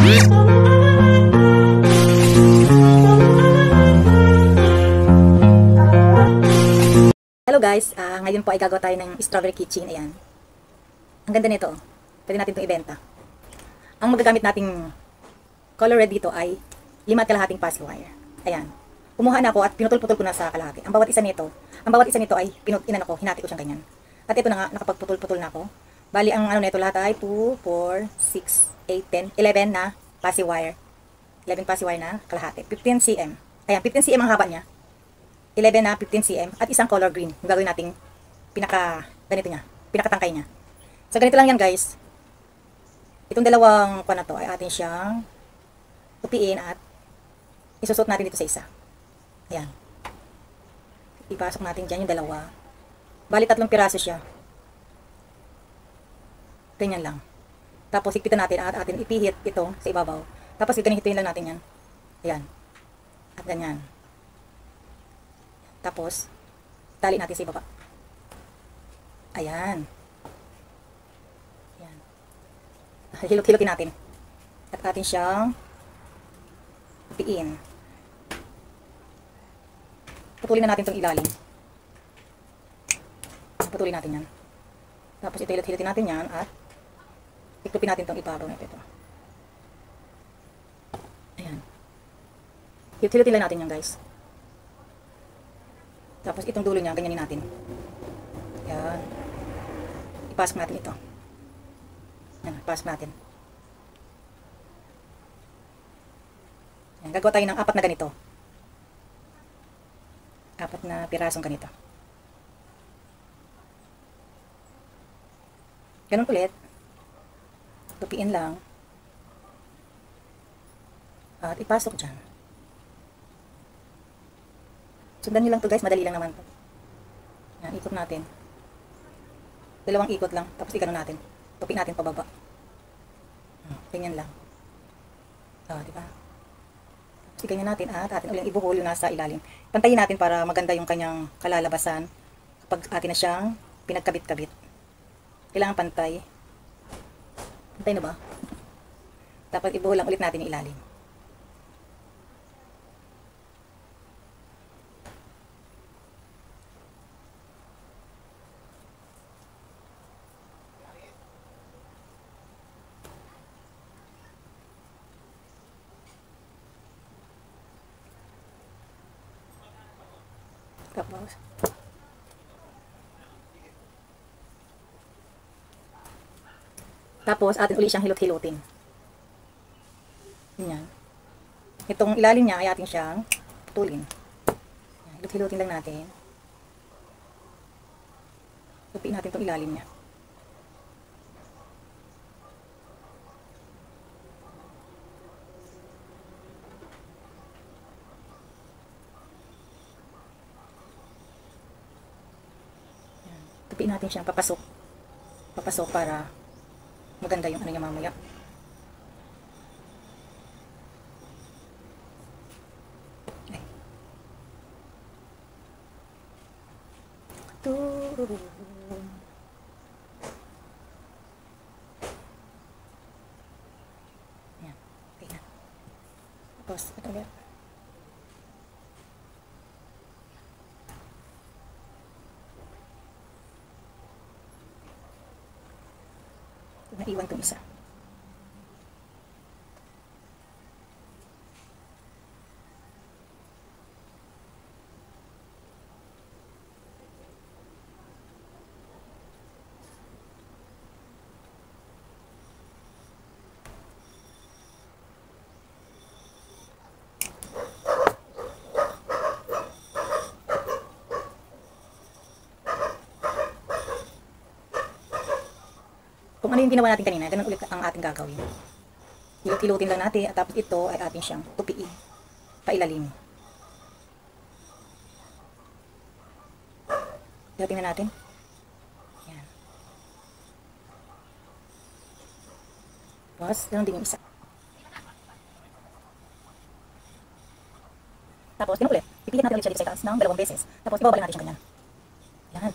Hello guys, ngayon po ay gagawa tayo ng strawberry keychain. Ayan. Ang ganda nito. Pwede natin itong ibenta. Ang magagamit nating color red dito ay 5 pass wire. Ayan. Kumuha na ako at pinutol-putol ko na sa kalahati. Ang bawat isa nito ay hinati ko siyang ganyan. At ito na nga, nakapagputol-putol na ako. Bali, ang ano nito lahat ay 2, 4, 6, 8, 10, 11 na passy wire. 11 passy wire na kalahati. 15 cm. Ayan, 15 cm ang haba niya. 11 na 15 cm at isang color green. Yung gagawin nating ganito niya, pinakatangkay niya. So ganito lang yan guys. Itong dalawang na to ay atin siyang tupiin at isusot natin dito sa isa. Ayan. Ipasok natin dyan yung dalawa. Bali 3 piraso siya. Ganyan lang. Tapos higpitan natin at atin ipihit ito sa ibabaw. Tapos ganito lang natin yan. Ayan. At ganyan. Tapos, tali natin sa ibaba. Ayan. Ayan. Hilot-hilotin natin. At atin siyang piin. Putulin na natin itong ilalim. Putulin natin yan. Tapos ito hilot-hilotin natin yan at iklupin natin itong ibabaw nito. Ayan. Hilot-hilotin lang natin yan guys. Tapos itong dulo niya, ganyanin natin. Ayan. Ipasok natin ito. Ayan, ipasok natin. Ayan, gagawa tayo ng 4 na ganito. 4 na pirasong ganito. Ganun ulit. Tupiin lang. At ipasok dyan. Sundan nyo lang to guys, madali lang naman to. Yan, ikot natin. 2 ikot lang, tapos ikano natin. Tupi natin pababa. Ganyan lang. Diba? Tapos iganyan natin at atin ulit ibuhol yung nasa ilalim. Pantayin natin para maganda yung kanyang kalalabasan kapag atin na siyang pinagkabit-kabit. Kailangan pantay. Pantay na ba? Tapos ibuhol lang ulit natin yung ilalim. Tapos atin uli siyang hilot-hilotin. Ganyan. Itong ilalim niya ay atin siyang putulin. Hilot-hilotin lang natin. Tupiin natin itong ilalim niya. Tupiin natin siyang papasok. Papasok para maganda yung ano niya mamaya. Ay. Ayan. Okay na. Tapos, ito ulit. Naiwan itong isa. Kung ano yung ginawa natin kanina, ganun ulit ang ating gagawin. Hilot-hilotin lang natin, at tapos ito ay atin siyang tupiin. Pailalim. Hilotin na natin. Yan. Tapos, ganun din yung isa. Tapos, ganun ulit. Pipihit natin ulit siya dito sa itaas ng 2 beses. Tapos, ibabalik natin siyang ganyan. Yan.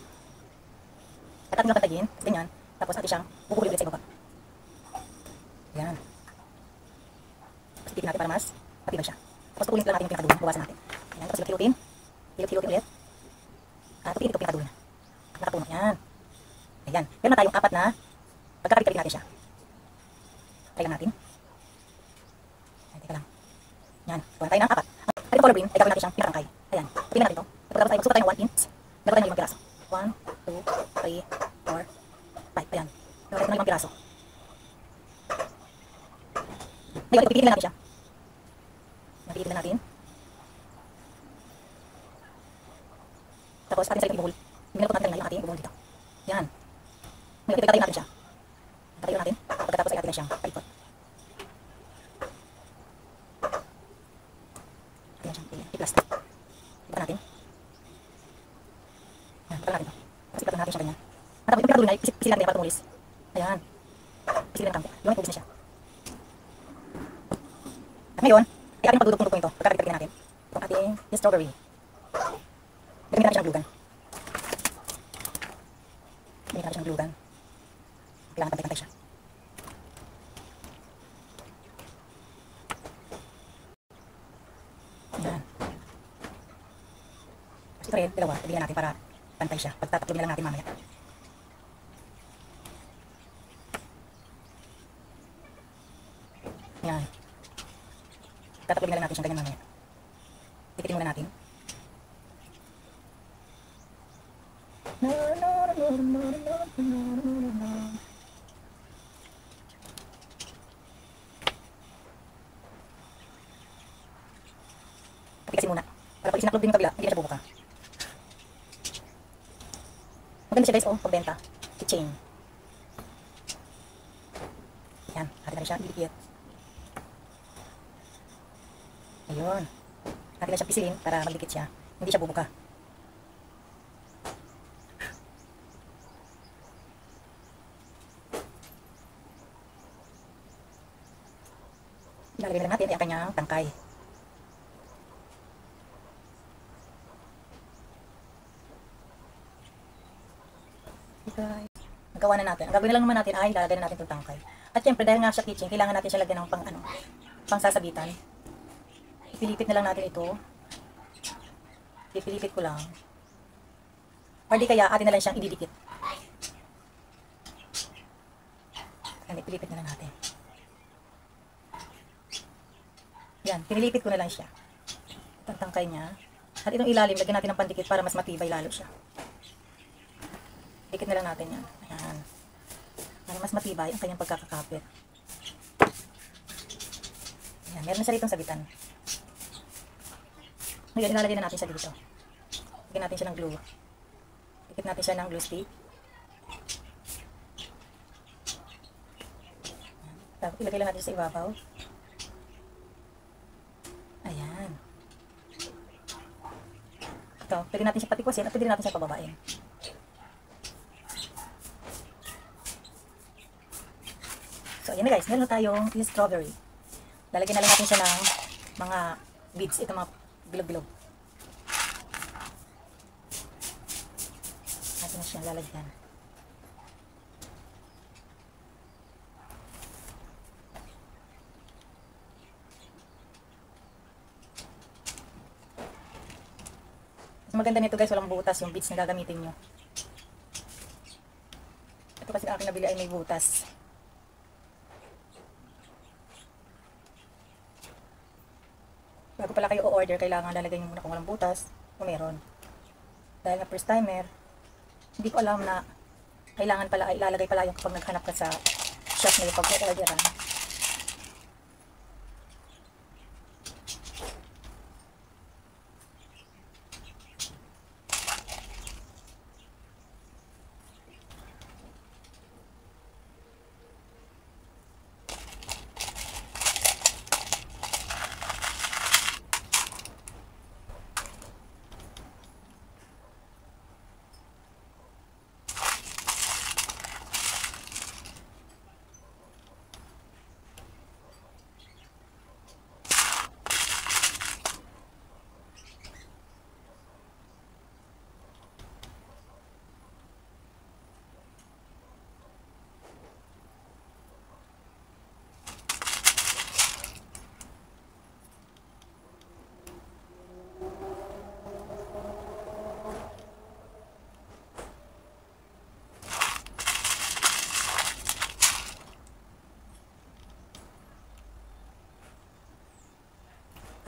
At atin lang patayin. Ganyan. Tapos atin siyang bubuhuli ulit sa ibaba. Yan. Tapos titignan natin para mas matibay siya. Tapos tukulin lang natin yung pinakadulo. Bawasan natin. Ayan, tapos hilot-hilotin. Hilot-hilotin ulit. At tupiin ito pinakadulo na. Nakapuno. Yan. Ayan. Meron na tayong 4 na pagkakabit-kabit natin siya. Try lang natin. Ayan, teka lang. Yan. Kuha tayo ng 4. Ang color green ay gagawin natin siyang pinakangkay. Ayan. Tingnan natin ito. Pagkatapos tayo, magsuka tayo ng 1 inch. Meron tayo ng 5 piraso. 1, 2, 3, 4, 5. Ayan. Meron tayo ng 5 piraso. Ngayon, ipipitin lang natin siya. Napipitin lang natin. Tapos, atin sa yung ibuhol. Minulot natin yung ating ibuhol dito. Yan. Ngayon, itatayin natin siya. Tatayin natin. Pagkatapos ay atin na siyang paikot. Atin na siyang i-plastic. Ipan natin. Yan, ipan natin ito. Tapos ipan natin siya ganyan. At tapos yung pinakadulo na, pisilan natin para tumulis. Ayan. Pisilan natin. Yung ubus na siya. At ngayon, ay ating pagdudukong-dukong ito. Pagkakabit-kabit natin. Itong ating strawberry. Gamitin natin siya ng glue gun. Gamitin natin siya ng glue gun. Kailangan pantay-pantay siya. Ayan. Tapos ito rin, dalawa. Pagbilan natin para pantay siya. Pagtataklob na lang natin mamaya. Ayan. Tataklob na lang natin siya ganyan mamaya. Dikitin muna natin. Kapikasin muna. Para pag isinaklob din yung kabila, hindi na siya bubuka. Maganda siya guys, oh, pagbenta. Keychain. Yan, atin na rin siya, didikit. Ayun. Atin na siya pisilin para magdikit siya. Hindi siya bubuka. Ilalagay na lang natin ang kanyang tangkay. Nagawa na natin. Ang gagawin na lang naman natin ay lalagay na natin itong tangkay. At syempre dahil nga siya kitchen, kailangan natin siya lagyan ng pang sasabitan. Ipilipit na lang natin ito. Ipilipit ko lang. Or di kaya atin na lang siyang ididikit. Yan, ipilipit na lang natin. Yan, pinilipit ko na lang siya. Itong tangkay niya. At itong ilalim, lagyan natin ng pandikit para mas matibay lalo siya. Dikit na lang natin yan. Ayan. Para mas matibay ang kanyang pagkakakapit. Ayan, meron na siya ritong sabitan. Ngayon, ilalagay na natin siya dito. Lagyan natin siya ng glue. Dikit natin siya ng glue stick. Tapos, ilagay lang natin siya sa ibabaw. Ayan. Ito, pwede natin siya patikwasin at pwede natin siya pababain. So, ayan na guys. Meron na tayong strawberry. Lalagyan na lang natin siya ng mga beads. Ito mga bilog-bilog. Natin na siya lalagyan. Maganda nito guys, walang butas yung beads na gagamitin nyo. Ito kasi aking nabili ay may butas. Bago pala kayo o-order, kailangan lalagay nyo muna kung walang butas o meron. Dahil na first timer, hindi ko alam na kailangan pala ay ilalagay pala yung kapag naghanap ka sa shop na yung pag-orderan.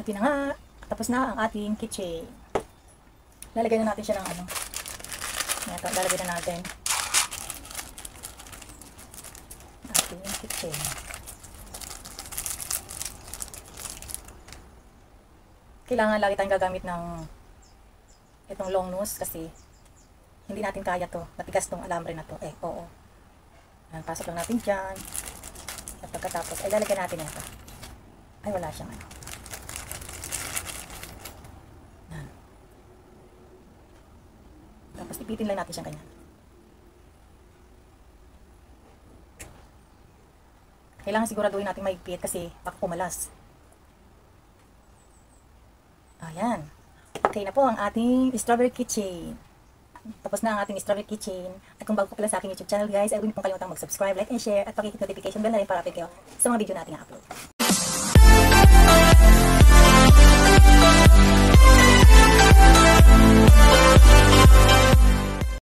At yun na nga, tapos na ang ating keychain. Lalagay na natin siya ng ano. Ito, lalagay na natin. Ating keychain. Kailangan lagi tayong gagamit ng itong long nose kasi hindi natin kaya to. Matigas tong alambre na to. Oo. Ayan, pasok lang natin dyan. At pagkatapos, ay lalagyan natin ito. Ay, wala siyang ano. Ayan. Tapos, ipitin lang natin siyang ganyan. Kailangan siguraduhin natin maigpit kasi baka pumalas. Ayan. Okay na po ang ating strawberry keychain. Tapos na ang ating strawberry keychain. At kung bago ka pala sa aking YouTube channel guys, ay huwag niyo pong kalimutang mag-subscribe, like, and share, at pakihit notification bell na rin para update kayo sa mga video nating i-upload.